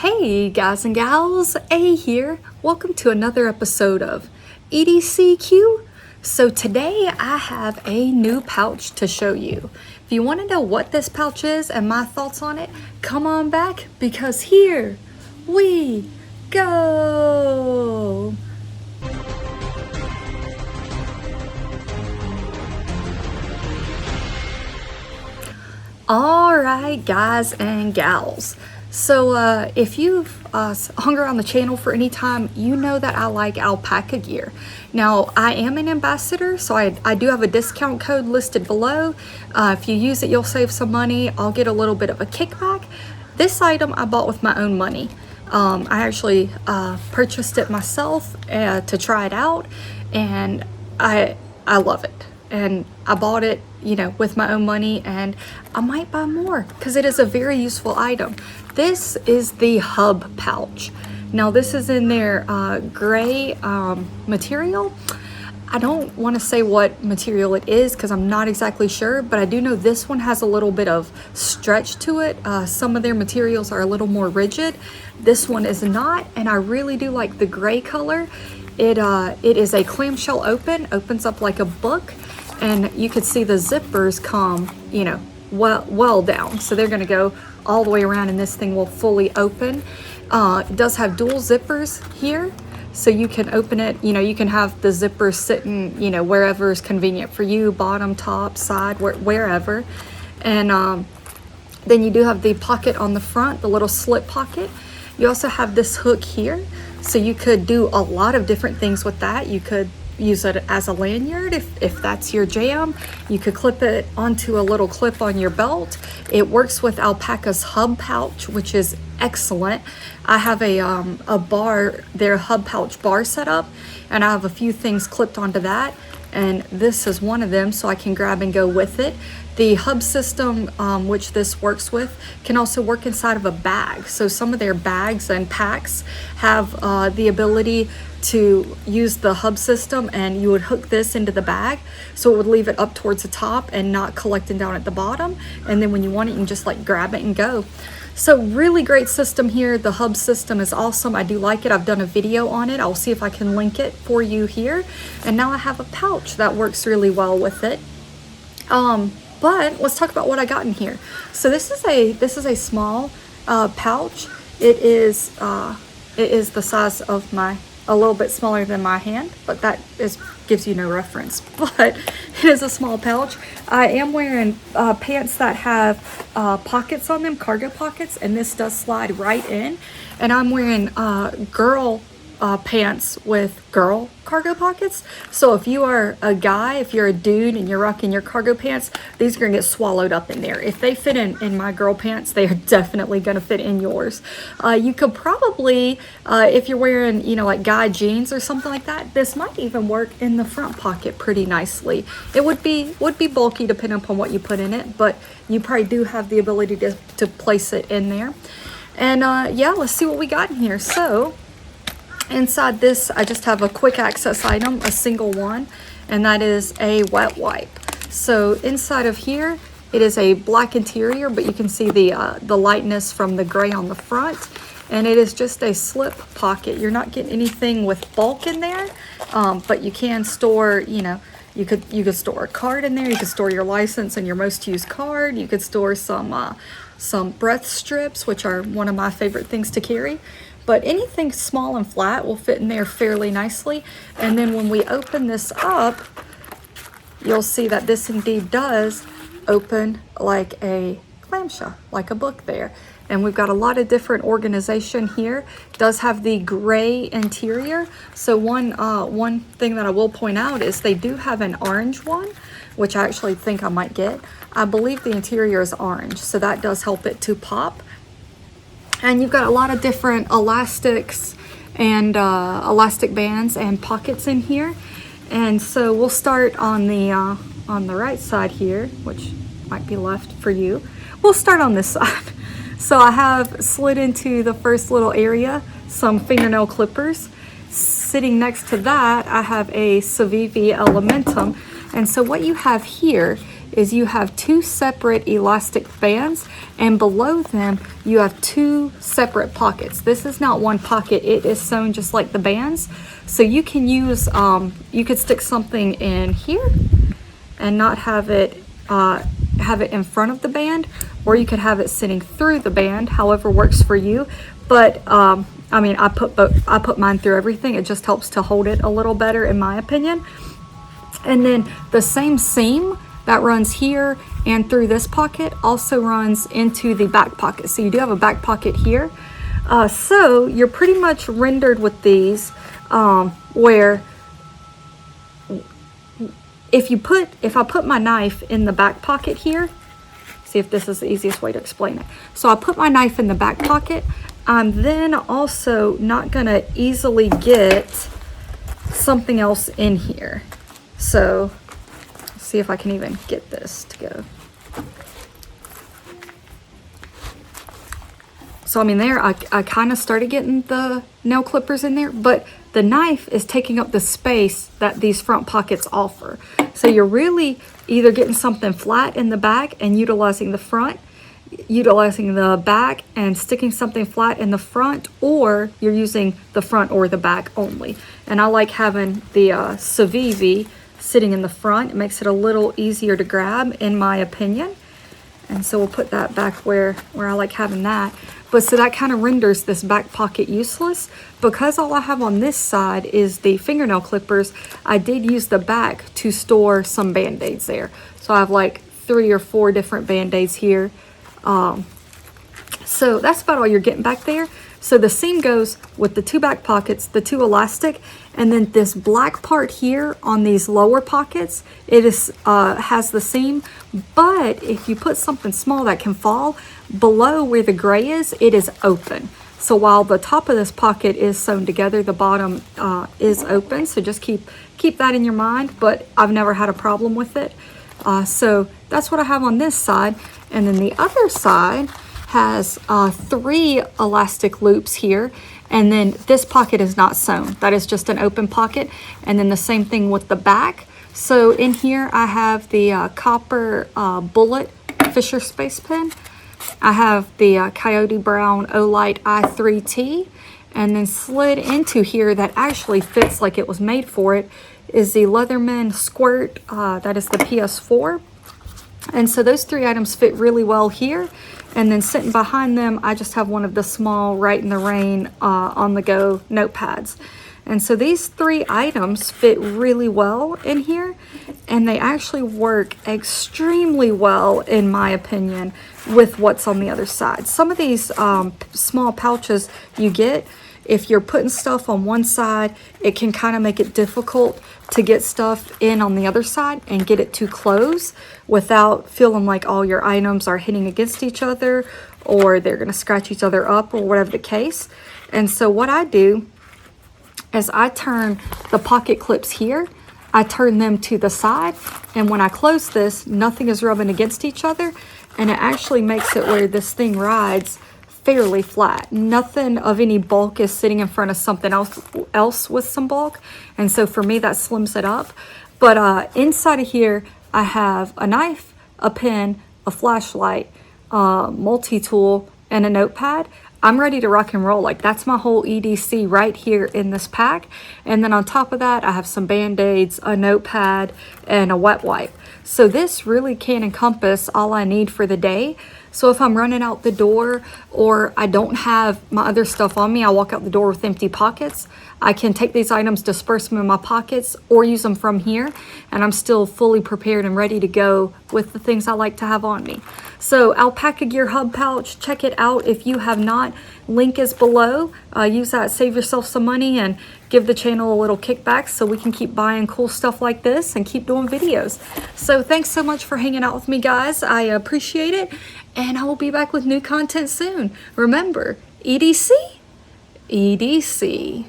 Hey guys and gals, A here. Welcome to another episode of EDCQ. So today I have a new pouch to show you. If you want to know what this pouch is and my thoughts on it, come on back because here we go. Alright guys and gals, so if you've hung around the channel for any time, you know that I like alpaca gear. Now I am an ambassador, so I do have a discount code listed below. If you use it, you'll save some money. I'll get a little bit of a kickback. This item I bought with my own money. I actually purchased it myself to try it out, and I love it. And I bought it, with my own money, and I might buy more because it is a very useful item. This is the Hub pouch. Now this is in their gray material. I don't want to say what material it is because I'm not exactly sure, but I do know this one has a little bit of stretch to it. Some of their materials are a little more rigid. This one is not, and I really do like the gray color. It is a clamshell opens up like a book, and you can see the zippers come, well down. So they're going to go all the way around, and this thing will fully open. It does have dual zippers here, so you can open it. You can have the zipper sitting, wherever is convenient for you, bottom, top, side, wherever. And then you do have the pocket on the front, the little slip pocket. You also have this hook here, so you could do a lot of different things with that. You could use it as a lanyard if that's your jam. You could clip it onto a little clip on your belt. It works with Alpaka's HUB Pouch, which is excellent. I have a bar, their HUB Pouch bar set up, and I have a few things clipped onto that, and this is one of them, so I can grab and go with it. The hub system, which this works with, can also work inside of a bag. So some of their bags and packs have the ability to use the hub system, and you would hook this into the bag, so it would leave it up towards the top and not collecting down at the bottom. And then when you want it, you can just like grab it and go. So really great system here. The hub system is awesome. I do like it. I've done a video on it. I'll see if I can link it for you here. And now I have a pouch that works really well with it. But let's talk about what I got in here. So this is a small pouch. It is the size of a little bit smaller than my hand, but that gives you no reference. But it is a small pouch. I am wearing pants that have pockets on them, cargo pockets, and this does slide right in. And I'm wearing girl pants with girl cargo pockets. So if you are a guy, if you're a dude and you're rocking your cargo pants, these are gonna get swallowed up in there. If they fit in my girl pants, they are definitely gonna fit in yours. You could probably, if you're wearing, like guy jeans or something like that, this might even work in the front pocket pretty nicely. It would be bulky depending upon what you put in it, but you probably do have the ability to place it in there. And yeah, let's see what we got in here. So inside this, I just have a quick access item, a single one, and that is a wet wipe. So inside of here, it is a black interior, but you can see the lightness from the gray on the front, and it is just a slip pocket. You're not getting anything with bulk in there, but you can store, you could store a card in there. You could store your license and your most used card. You could store some breath strips, which are one of my favorite things to carry. But anything small and flat will fit in there fairly nicely. And then when we open this up, you'll see that this indeed does open like a clamshell, like a book there. And we've got a lot of different organization here. It does have the gray interior. So one thing that I will point out is they do have an orange one, which I actually think I might get. I believe the interior is orange, so that does help it to pop. And you've got a lot of different elastics and elastic bands and pockets in here. And so we'll start on the right side here, which might be left for you. We'll start on this side. So I have slid into the first little area some fingernail clippers. Sitting next to that, I have a Civivi Elementum. And so what you have here is you have two separate elastic bands, and below them you have two separate pockets. This is not one pocket, it is sewn just like the bands. So you can use, you could stick something in here and not have it in front of the band, or you could have it sitting through the band, however works for you. But I mean, I put mine through everything. It just helps to hold it a little better, in my opinion. And then the same seam that runs here and through this pocket also runs into the back pocket. So you do have a back pocket here. So you're pretty much rendered with these, where if I put my knife in the back pocket here, see if this is the easiest way to explain it. So I put my knife in the back pocket. I'm then also not gonna easily get something else in here. So let's see if I can even get this to go. So I mean, there I kind of started getting the nail clippers in there, but the knife is taking up the space that these front pockets offer. So you're really either getting something flat in the back and utilizing the front, utilizing the back and sticking something flat in the front, or you're using the front or the back only. And I like having the Civivi sitting in the front. It makes it a little easier to grab, in my opinion. And so we'll put that back where I like having that. But so that kind of renders this back pocket useless. Because all I have on this side is the fingernail clippers, I did use the back to store some band-aids there. So I have like 3 or 4 different band-aids here. So that's about all you're getting back there. So the seam goes with the 2 back pockets, the 2 elastic, and then this black part here on these lower pockets, it is has the seam. But if you put something small that can fall, below where the gray is, it is open. So while the top of this pocket is sewn together, the bottom is open. So just keep that in your mind, but I've never had a problem with it. So that's what I have on this side. And then the other side has 3 elastic loops here, and then this pocket is not sewn. That is just an open pocket. And then the same thing with the back. So in here I have the copper bullet Fisher space pen. I have the Coyote Brown Olight i3T, and then slid into here that actually fits like it was made for it is the Leatherman Squirt, that is the PS4. And so those 3 items fit really well here. And then sitting behind them, I just have one of the small Right in the Rain on the go notepads. And so these 3 items fit really well in here, and they actually work extremely well, in my opinion, with what's on the other side. Some of these small pouches you get, if you're putting stuff on one side, it can kind of make it difficult to get stuff in on the other side and get it to close without feeling like all your items are hitting against each other or they're going to scratch each other up or whatever the case. And so what I do is I turn the pocket clips here, I turn them to the side, and when I close this, nothing is rubbing against each other, and it actually makes it where this thing rides fairly flat. Nothing of any bulk is sitting in front of something else with some bulk, and so for me that slims it up. But inside of here I have a knife, a pen, a flashlight, multi-tool, and a notepad. I'm ready to rock and roll. Like, that's my whole EDC right here in this pack. And then on top of that, I have some band-aids, a notepad, and a wet wipe. So this really can encompass all I need for the day. So if I'm running out the door or I don't have my other stuff on me, I walk out the door with empty pockets, I can take these items, disperse them in my pockets, or use them from here, and I'm still fully prepared and ready to go with the things I like to have on me. So Alpaka Gear Hub Pouch, check it out if you have not. Link is below. Use that, save yourself some money, and give the channel a little kickback so we can keep buying cool stuff like this and keep doing videos. So thanks so much for hanging out with me, guys. I appreciate it, and I will be back with new content soon. Remember, EDC, EDC.